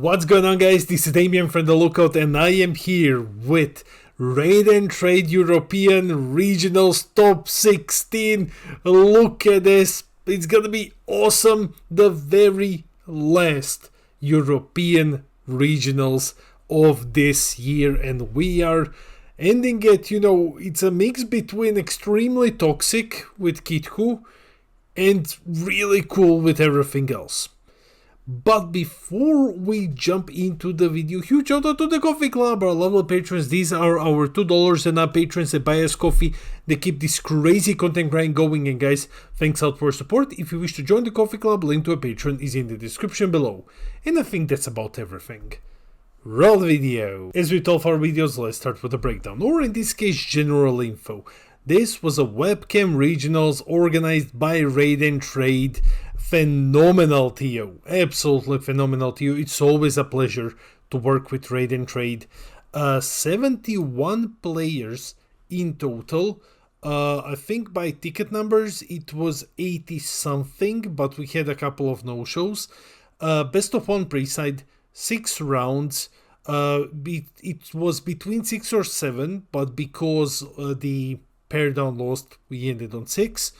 What's going on, guys? This is Damien from The Lookout, and I am here with Raid and Trade European Regionals Top 16. Look at this. It's gonna be awesome. The very last European Regionals of this year, and we are ending it, it's a mix between extremely toxic with Kitku and really cool with everything else. But before we jump into the video, huge shout out to the Coffee Club, our lovely patrons. These are our $2 and up patrons that buy us coffee. They keep this crazy content grind going, and guys, thanks out for your support. If you wish to join the Coffee Club, link to a patron is in the description below. And I think that's about everything. Roll video. As with all of our videos, let's start with a breakdown, or in this case, general info. This was a webcam regionals organized by Raid and Trade. Phenomenal TO, absolutely phenomenal TO. It's always a pleasure to work with Raid and Trade. 71 players in total. I think by ticket numbers it was 80 something, but we had a couple of no-shows. Best of one pre-side, 6 rounds. It was between 6 or 7, but because the pair down lost, we ended on 6.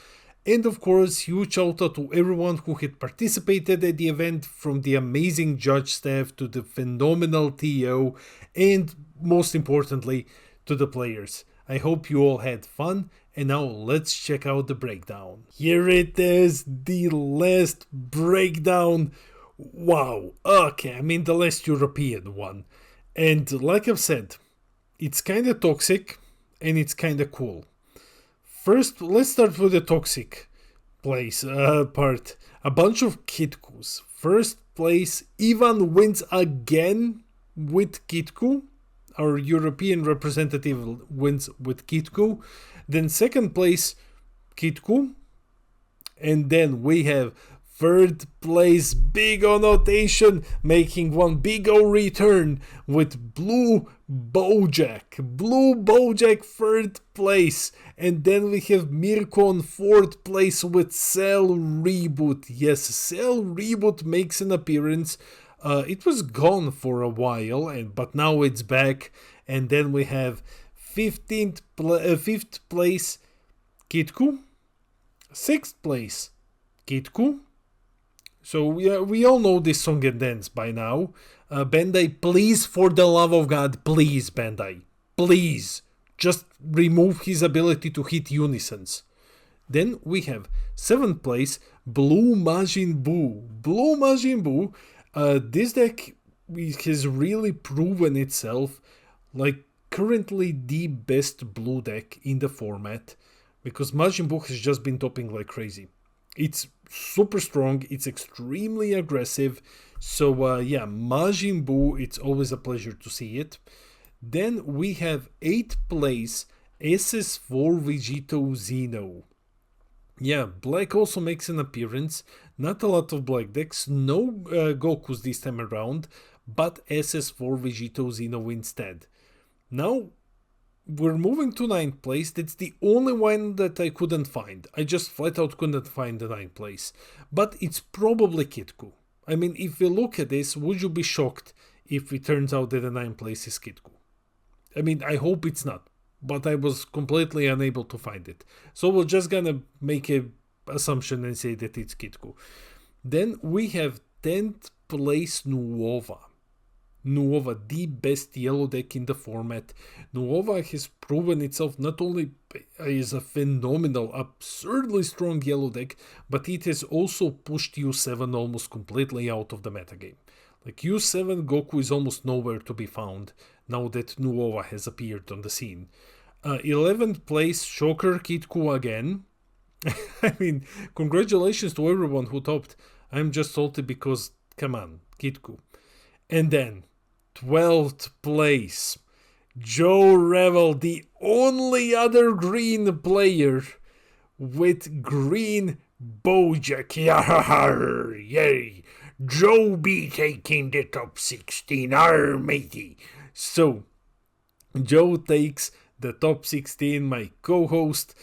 And of course, huge shout out to everyone who had participated at the event, from the amazing judge staff to the phenomenal TO, and most importantly, to the players. I hope you all had fun, and now let's check out the breakdown. Here it is, the last breakdown. Wow, okay, I mean the last European one. And like I've said, it's kinda toxic and it's kinda cool. First, let's start with the toxic place part. A bunch of Kitkus. First place, Ivan wins again with Kitku. Our European representative wins with Kitku. Then second place, Kitku. And then we have third place, Big O Notation, making one Big O return with Blue Bojack. Blue Bojack third place. And then we have Mirko on fourth place with Cell Reboot. Yes, Cell Reboot makes an appearance. It was gone for a while, but now it's back. And then we have fifth place, Kitku. Sixth place, Kitku. So we all know this song and dance by now. Bandai, please, for the love of God, please, Bandai, please, just remove his ability to hit unisons. Then we have 7th place, Blue Majin Buu. Blue Majin Buu, this deck has really proven itself like currently the best blue deck in the format, because Majin Buu has just been topping like crazy. It's super strong, it's extremely aggressive, so yeah, Majin Buu, it's always a pleasure to see it. Then we have 8th place, SS4 Vegito Xeno. Yeah, black also makes an appearance, not a lot of black decks, no Gokus this time around, but SS4 Vegito Xeno instead. Now, we're moving to 9th place. That's the only one that I couldn't find. I just flat out couldn't find the 9th place. But it's probably Kitku. I mean, if you look at this, would you be shocked if it turns out that the 9th place is Kitku? I mean, I hope it's not, but I was completely unable to find it. So we're just gonna make an assumption and say that it's Kitku. Then we have 10th place Nuova. Nuova, the best yellow deck in the format. Nuova has proven itself not only as a phenomenal, absurdly strong yellow deck, but it has also pushed U7 almost completely out of the metagame. Like U7 Goku is almost nowhere to be found now that Nuova has appeared on the scene. 11th place, Shocker Kitku again. I mean, congratulations to everyone who topped. I'm just salty because, come on, Kitku. And then 12th place, Joe Revel, the only other green player with green Bojack. Yay! Joe B taking the top 16, matey. So, Joe takes the top 16, my co-host.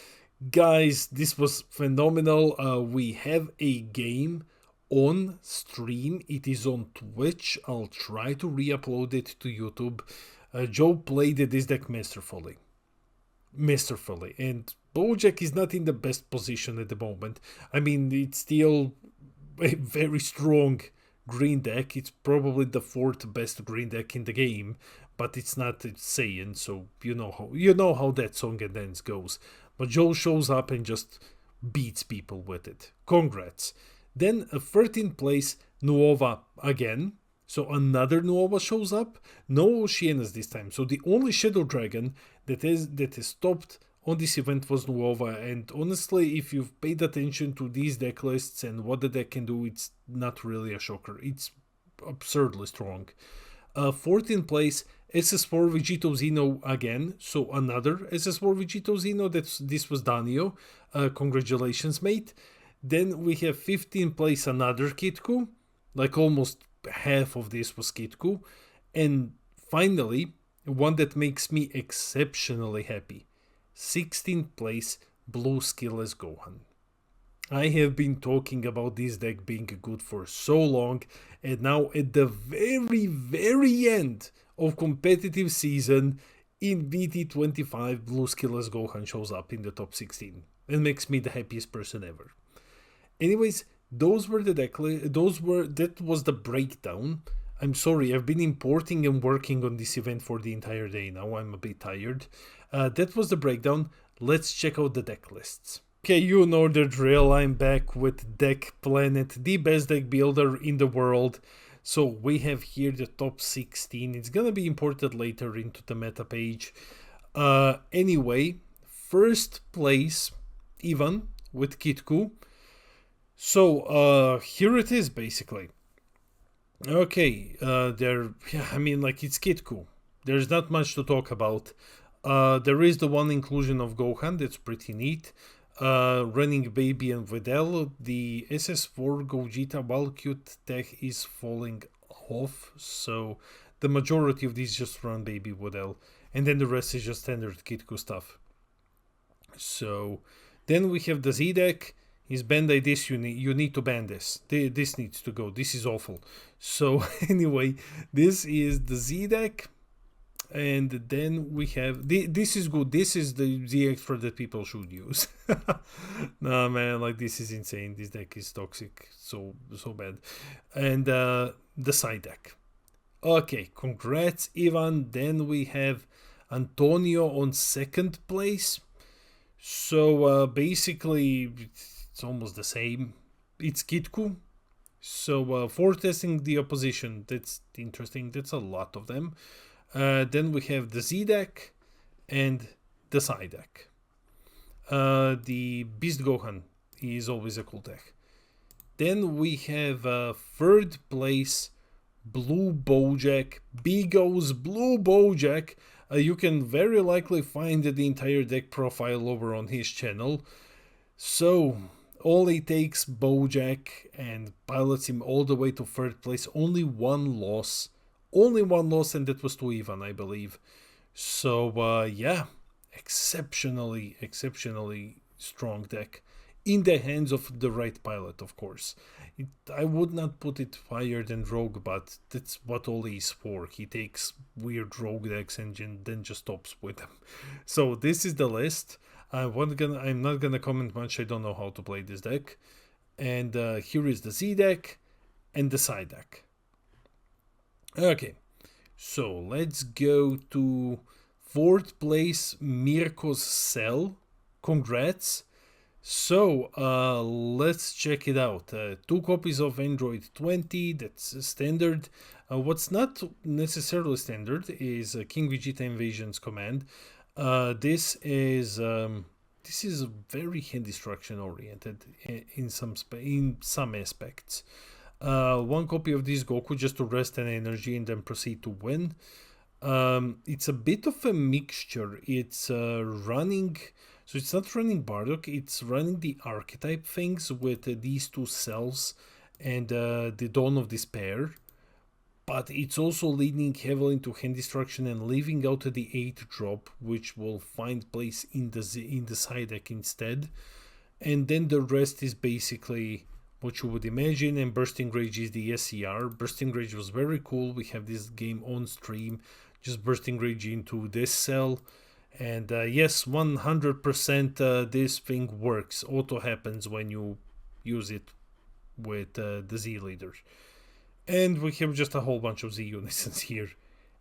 Guys, this was phenomenal. We have a game on stream. It is on Twitch. I'll try to re-upload it to YouTube. Joe played this deck masterfully. And Bojack is not in the best position at the moment. I mean, it's still a very strong green deck. It's probably the 4th best green deck in the game, but it's not Saiyan, so you know how that song and dance goes. But Joe shows up and just beats people with it. Congrats. Then a 13th place Nuova again. So another Nuova shows up. No Oceanas this time. So the only Shadow Dragon that is stopped on this event was Nuova. And honestly, if you've paid attention to these deck lists and what the deck can do, it's not really a shocker. It's absurdly strong. 14th place SS4 Vegito Xeno again. So another SS4 Vegito Xeno. This was Danio. Congratulations, mate. Then we have 15th place another Kitku. Like almost half of this was Kitku. And finally, one that makes me exceptionally happy. 16th place Blue Skillless Gohan. I have been talking about this deck being good for so long, and now at the very end of competitive season in BT25, Blue Skillless Gohan shows up in the top 16 and makes me the happiest person ever. Anyways, those were the that was the breakdown. I'm sorry, I've been importing and working on this event for the entire day now. I'm a bit tired. That was the breakdown. Let's check out the deck lists. Okay, you know the drill. I'm back with Deck Planet, the best deck builder in the world. So we have here the top 16. It's gonna be imported later into the meta page. Anyway, first place, Ivan with Kitku. So here it is basically. Okay, it's Kitku. There's not much to talk about. There is the one inclusion of Gohan, that's pretty neat. Running Baby and Videl. The SS4 Gogeta, while cute tech, is falling off, so the majority of these just run Baby Videl, and then the rest is just standard Kitku stuff. So then we have the Z deck. Is banned by this, you need to ban this. This needs to go. This is awful. So anyway, this is the Z deck. And then we have... This is good. This is the extra that people should use. Nah, man, like this is insane. This deck is toxic. So bad. And the side deck. Okay, congrats, Ivan. Then we have Antonio on 2nd place. So basically... it's almost the same. It's Kitku. So for testing the opposition, that's interesting. That's a lot of them. Then we have the Z deck and the side deck. The Beast Gohan is always a cool deck. Then we have 3rd place Blue Bojack. Big O's Blue Bojack. You can very likely find the entire deck profile over on his channel. So all it takes Bojack and pilots him all the way to 3rd place. Only one loss, and that was to Ivan, I believe. So yeah, exceptionally strong deck in the hands of the right pilot, of course. I would not put it higher than Rogue, but that's what Oli is for. He takes weird Rogue decks and then just stops with them. So this is the list. I'm not gonna comment much. I don't know how to play this deck. And here is the Z deck and the side deck. Okay, so let's go to 4th place, Mirko's Cell. Congrats. So let's check it out. 2 copies of Android 20, that's standard. What's not necessarily standard is King Vegeta Invasions command. This is very hand destruction oriented in some aspects. 1 copy of this Goku just to rest an energy and then proceed to win. It's a bit of a mixture. It's running, so it's not running Bardock, it's running the archetype things with these 2 cells and the Dawn of Despair. But it's also leaning heavily into hand destruction and leaving out the 8 drop, which will find place in the side deck instead. And then the rest is basically what you would imagine, and Bursting Rage is the SCR. Bursting Rage was very cool. We have this game on stream, just Bursting Rage into this cell. And yes, 100% this thing works. Auto happens when you use it with the Z leaders. And we have just a whole bunch of Z unisons here.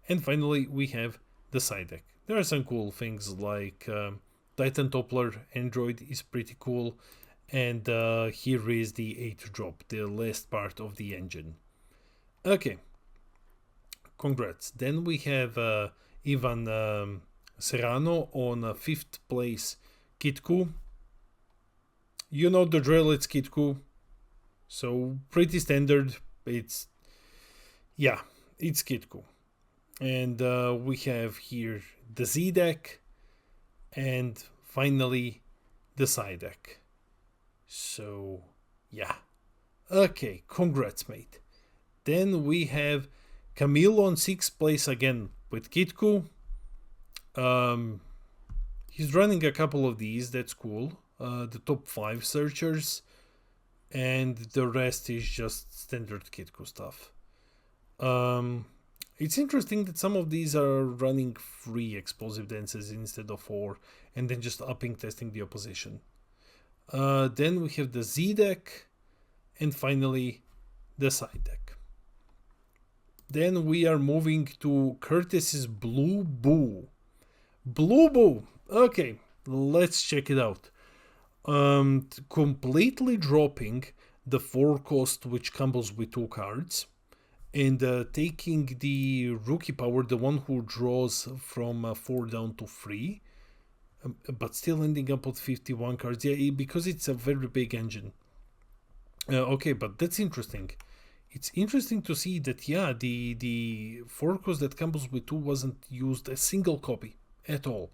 And finally, we have the side deck. There are some cool things like Titan Toppler Android is pretty cool. And here is the 8th drop, the last part of the engine. Okay, congrats. Then we have Ivan Serrano on 5th place, Kitku. You know the drill, it's Kitku. So pretty standard. It's Kitku. And we have here the Z deck, and finally the side deck. So yeah, okay, congrats, mate. Then we have Camille on 6th place again with Kitku. He's running a couple of these, that's cool. The top 5 searchers, and the rest is just standard Kitku stuff. It's interesting that some of these are running 3 explosive dances instead of 4, and then just upping testing the opposition. Then we have the Z deck, and finally the side deck. Then we are moving to Curtis's Blue Boo. Blue Boo! Okay, let's check it out. Completely dropping the 4 cost, which combos with 2 cards, and taking the rookie power, the one who draws from 4 down to 3, but still ending up with 51 cards. Yeah, because it's a very big engine. Okay, but that's interesting. It's interesting to see that, yeah, the 4 cost that combos with 2 wasn't used a single copy at all.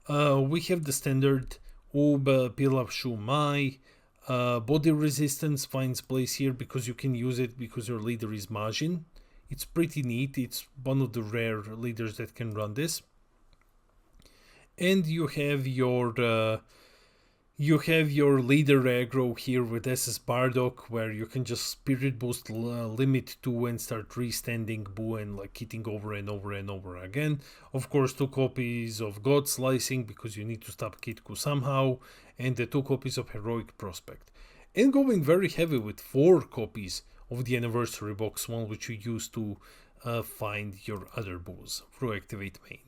We have the standard Pilaf Shumai. Body resistance finds place here because you can use it because your leader is Majin. It's pretty neat. It's one of the rare leaders that can run this. And you have your leader aggro here with SS Bardock, where you can just Spirit Boost limit 2 and start restanding Boo and like hitting over and over and over again. Of course, 2 copies of God Slicing because you need to stop Kitku somehow, and the 2 copies of Heroic Prospect. And going very heavy with 4 copies of the Anniversary Box, one which you use to find your other Boos through Activate Main.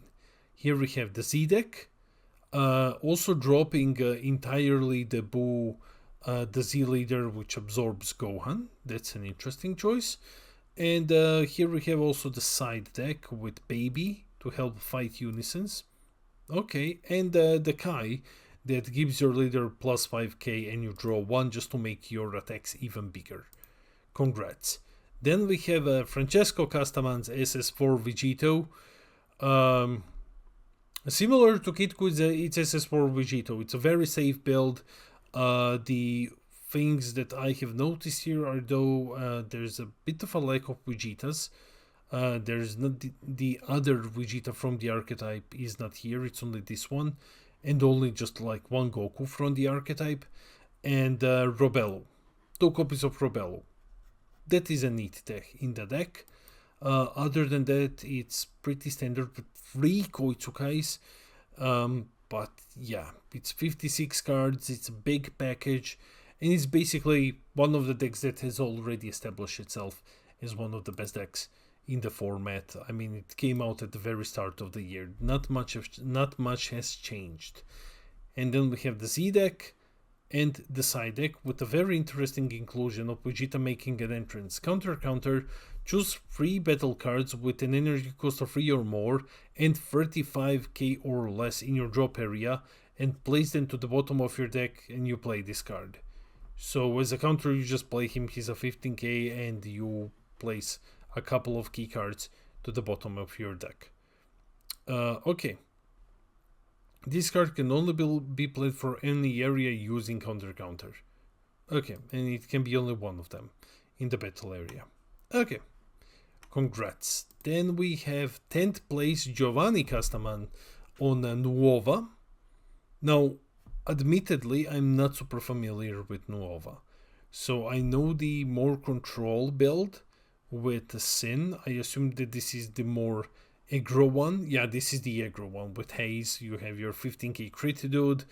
Here we have the Z deck. Also dropping entirely the Boo, the Z leader, which absorbs Gohan. That's an interesting choice. And here we have also the side deck with Baby to help fight Unisons. Okay, and the Kai that gives your leader plus 5k and you draw 1 just to make your attacks even bigger. Congrats. Then we have Francesco Castaman's SS4 Vegito. Similar to Kitku, it's SS4 Vegito. It's a very safe build. The things that I have noticed here are, though, there's a bit of a lack of Vegetas. There's not the other Vegeta from the archetype is not here. It's only this one, and only just like 1 Goku from the archetype, and Robello. 2 copies of Robello. That is a neat tech in the deck. Other than that, it's pretty standard with 3 Koitsukais. But yeah, it's 56 cards, it's a big package, and it's basically one of the decks that has already established itself as one of the best decks in the format. I mean, it came out at the very start of the year. Not much has changed. And then we have the Z deck and the side deck with a very interesting inclusion of Vegeta making an entrance. Counter, choose 3 battle cards with an energy cost of 3 or more and 35k or less in your drop area, and place them to the bottom of your deck and you play this card. So as a counter, you just play him, he's a 15k, and you place a couple of key cards to the bottom of your deck. Okay. This card can only be played for any area using counter. Okay, and it can be only one of them in the battle area. Okay, congrats. Then we have 10th place Giovanni Castaman on Nuova. Now, admittedly, I'm not super familiar with Nuova. So I know the more control build with the Sin. I assume that this is the more aggro one. Yeah, this is the aggro one with Haze. You have your 15k crit dude.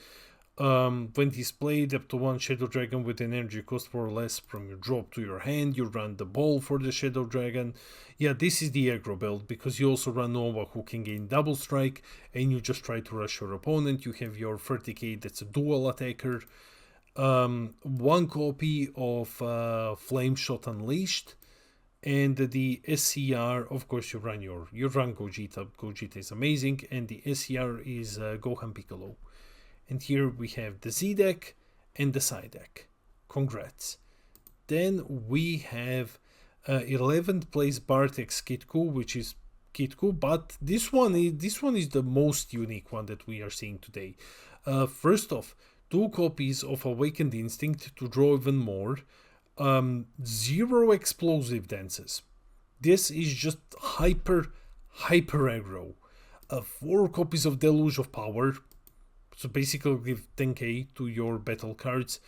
When displayed, up to one Shadow Dragon with energy cost 4 or less from your drop to your hand, you run the ball for the Shadow Dragon. Yeah, this is the aggro build, because you also run Nova, who can gain double strike, and you just try to rush your opponent. You have your 30k, that's a dual attacker. One copy of Flame Shot Unleashed, and the SCR, of course, you run Gogeta. Gogeta is amazing, and the SCR is Gohan Piccolo. And here we have the Z deck and the side deck. Congrats. Then we have 11th place Bartek's Kitku, which is Kitku, but this one is the most unique one that we are seeing today. First off, 2 copies of Awakened Instinct to draw even more. 0 explosive dances. This is just hyper aggro. 4 copies of Deluge of Power. So basically give 10k to your battle cards.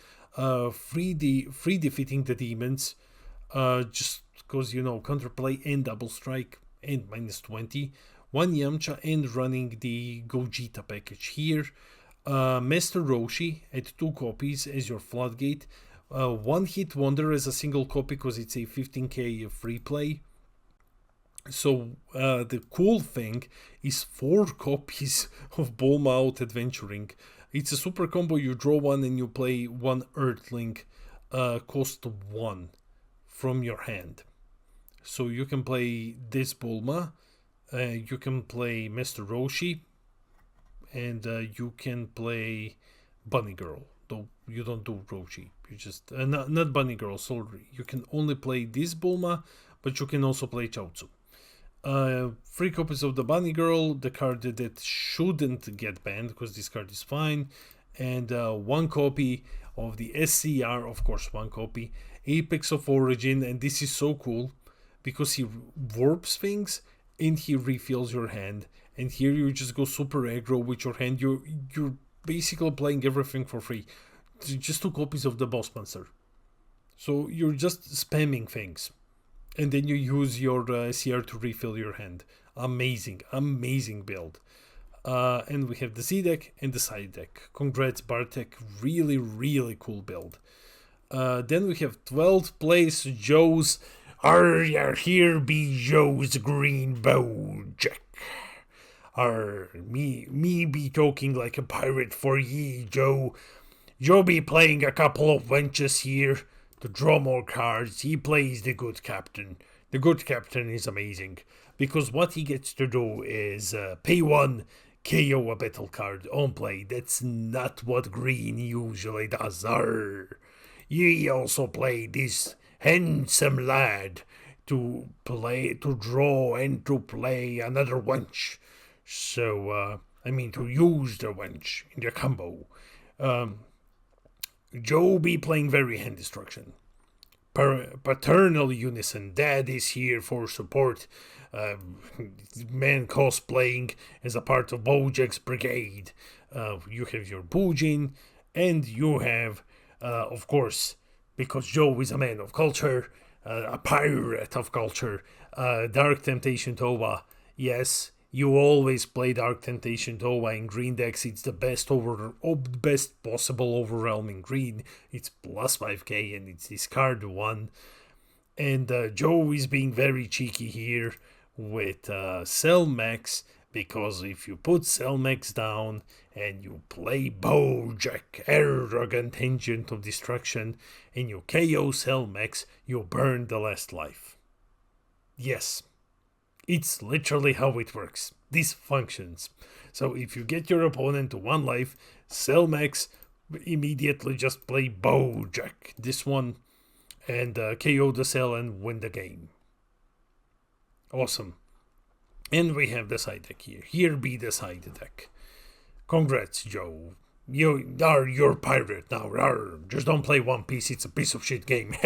Free defeating the demons. Just because, counterplay and double strike and minus 20. 1 Yamcha and running the Gogeta package here. Master Roshi at 2 copies as your Floodgate. 1 Hit Wonder as a single copy because it's a 15k free play. So the cool thing is 4 copies of Bulma Out Adventuring. It's a super combo. You draw 1 and you play 1 Earthling, cost 1 from your hand. So you can play this Bulma, you can play Master Roshi, and you can play Bunny Girl. Though you don't do Roshi, you just not Bunny Girl. Sorry, you can only play this Bulma, but you can also play Chaozu. 3 copies of the Bunny Girl, the card that shouldn't get banned because this card is fine, and 1 copy of the SCR, of course 1 copy, Apex of Origin, and this is so cool because he warps things and he refills your hand, and here you just go super aggro with your hand. You're basically playing everything for free. Just 2 copies of the Boss Monster, so you're just spamming things. And then you use your SCR to refill your hand. Amazing build. And we have the Z deck and the side deck. Congrats, Bartek. Really cool build. Then we have 12th place Joe's. Here be Joe's Green Bojack. Me be talking like a pirate for ye, Joe. Joe be playing a couple of wenches here to draw more cards. He plays the good captain. The good captain is amazing because what he gets to do is pay 1, KO a battle card on play. That's not what green usually does. He also play this handsome lad to draw and to play another wench. So to use the wench in the combo. Joe be playing very hand destruction. Paternal unison. Dad is here for support. Man cosplaying as a part of Bojack's brigade. You have your Bujin, and you have, of course, because Joe is a man of culture, a pirate of culture, Dark Temptation Toba. Yes, you always play Dark Temptation Toba in green decks. It's the best possible overwhelming green. It's plus 5k and it's discard 1. And Joe is being very cheeky here with Cell Max, because if you put Cell Max down and you play Bojack, Arrogant Agent of Destruction, and you KO Cell Max, you burn the last life. Yes. It's literally how it works. This functions. So if you get your opponent to 1 life, Cell Max, immediately just play Bojack, this one, and KO the cell and win the game. Awesome. And we have the side deck here. Here be the side deck. Congrats, Joe. You're pirate now. Just don't play One Piece. It's a piece of shit game.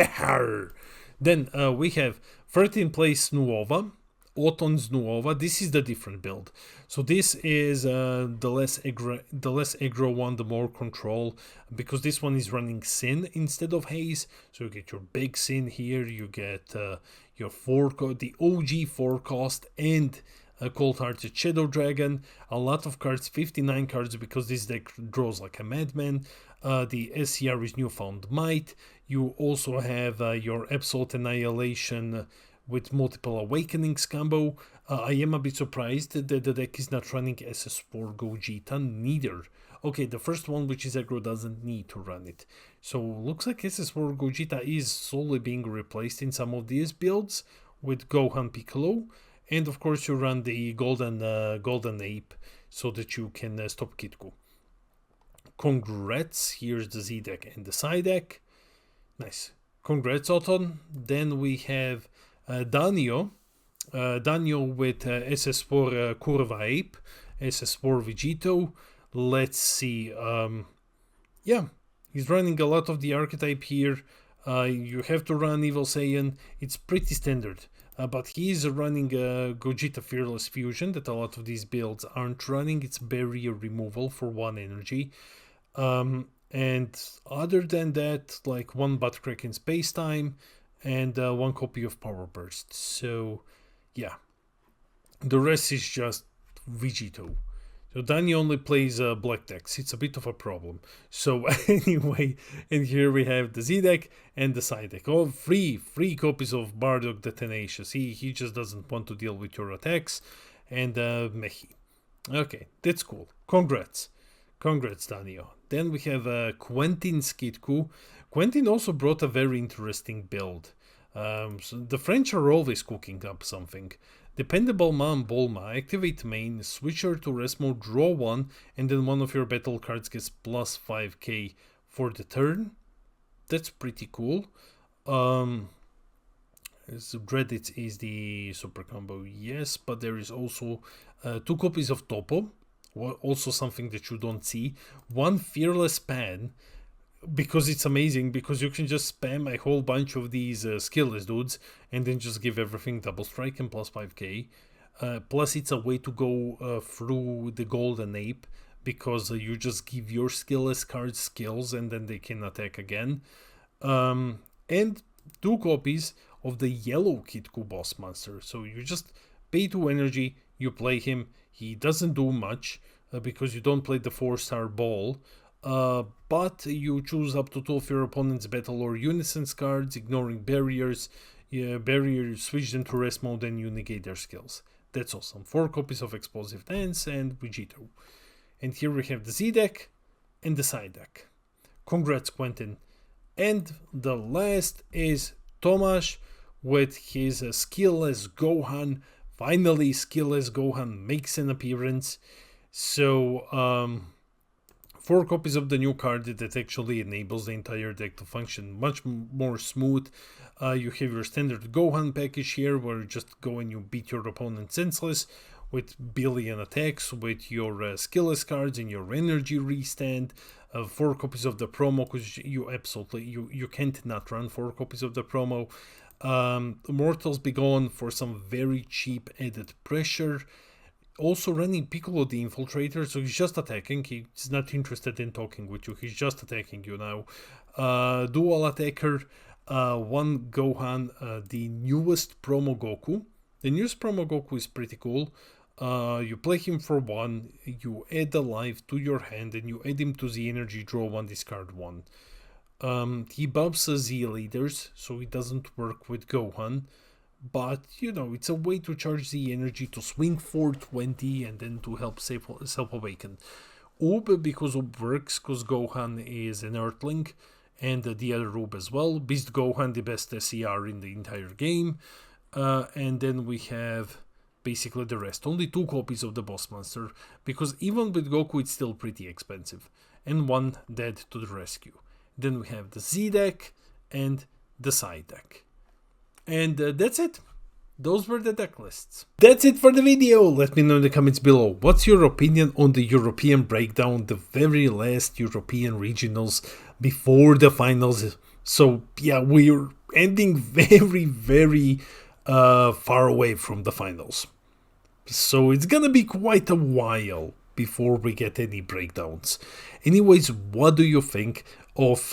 Then we have 13th place Nuova. Auton's Nuova. This is the different build. So this is the less aggro one, the more control, because this one is running Sin instead of Haze. So you get your big Sin here, you get your the OG forecast and Cold Hearted Shadow Dragon, a lot of cards, 59 cards, because this deck draws like a madman. The SCR is Newfound Might. You also have your Absolute Annihilation with multiple Awakenings combo. I am a bit surprised that the deck is not running SS4 Gogeta neither. Okay, the first one, which is aggro, doesn't need to run it. So looks like SS4 Gogeta is slowly being replaced in some of these builds with Gohan Piccolo. And of course you run the golden ape so that you can stop Kitku. Congrats, here's the Z deck and the side deck. Nice. Congrats, Auton. Then we have Danio with SS4 Curva Ape, SS4 Vegito. Let's see. Yeah, he's running a lot of the archetype here. You have to run Evil Saiyan. It's pretty standard. But he's running Gogeta Fearless Fusion that a lot of these builds aren't running. It's barrier removal for 1 energy. And other than that, like 1 Buttcrack in Space Time and 1 copy of Power Burst. So, yeah. The rest is just Vegito. So Danny only plays black decks. It's a bit of a problem. So anyway, and here we have the Z deck and the side deck. Oh, free copies of Bardock the Tenacious. He just doesn't want to deal with your attacks. And Mehi. Okay, that's cool. Congrats, Danio. Then we have Quentin Skidku. Quentin also brought a very interesting build. So the French are always cooking up something. Dependable Man Bulma, activate main, switcher to rest mode, draw 1, and then one of your battle cards gets plus 5k for the turn. That's pretty cool. So Dreadits is the super combo, yes, but there is also 2 copies of Topo, also something that you don't see. 1 Fearless Pan, because it's amazing, because you can just spam a whole bunch of these skillless dudes and then just give everything double strike and plus 5k. Plus it's a way to go through the golden ape, because you just give your skillless cards skills and then they can attack again. And 2 copies of the yellow Kitku boss monster. So you just pay 2 energy, you play him, he doesn't do much because you don't play the 4-star ball. But you choose up to 2 of your opponent's battle or unison cards, ignoring barriers. Barriers, switch them to rest mode, and you negate their skills. That's awesome. 4 copies of Explosive Dance and Vegito. And here we have the Z deck and the side deck. Congrats, Quentin. And the last is Tomasz with his skillless Gohan. Finally, skillless Gohan makes an appearance. So, 4 copies of the new card that actually enables the entire deck to function much more smooth. You have your standard Gohan package here, where you just go and you beat your opponent senseless with billion attacks, with your skillless cards and your energy restand. 4 copies of the promo, because you can't not run 4 copies of the promo. Mortals Be Gone for some very cheap added pressure. Also running Piccolo the Infiltrator, so he's just attacking. He's not interested in talking with you. He's just attacking you now. Dual Attacker, 1 Gohan, the newest promo Goku. The newest promo Goku is pretty cool. You play him for 1, you add a life to your hand, and you add him to the energy, draw 1, discard 1. He buffs Z leaders, so he doesn't work with Gohan. But, you know, it's a way to charge the energy to swing 420 and then to help self-awaken. Ub, because Ub works, because Gohan is an Earthling, and the other Ub as well. Beast Gohan, the best SCR in the entire game. And then we have basically the rest. Only 2 copies of the boss monster, because even with Goku it's still pretty expensive. And 1 dead to the rescue. Then we have the Z deck and the side deck. And that's it. Those were the deck lists. That's it for the video. Let me know in the comments below. What's your opinion on the European breakdown, the very last European regionals before the finals? So yeah, we're ending very far away from the finals. So it's gonna be quite a while before we get any breakdowns. Anyways, what do you think of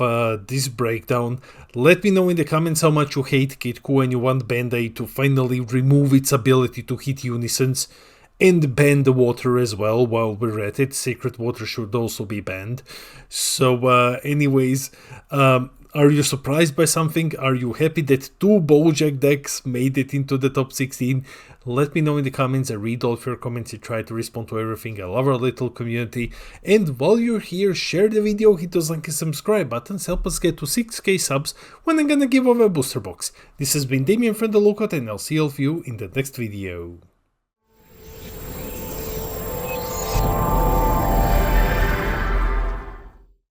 this breakdown? Let me know in the comments how much you hate Kitku and you want Band-Aid to finally remove its ability to hit unisons and ban the water as well while we're at it. Sacred water should also be banned. So anyways, are you surprised by something? Are you happy that 2 Bojack decks made it into the top 16? Let me know in the comments. I read all of your comments. I try to respond to everything. I love our little community. And while you're here, share the video, hit those like and subscribe buttons. Help us get to 6k subs when I'm gonna give away a booster box. This has been Damien from the Lookout, and I'll see all of you in the next video.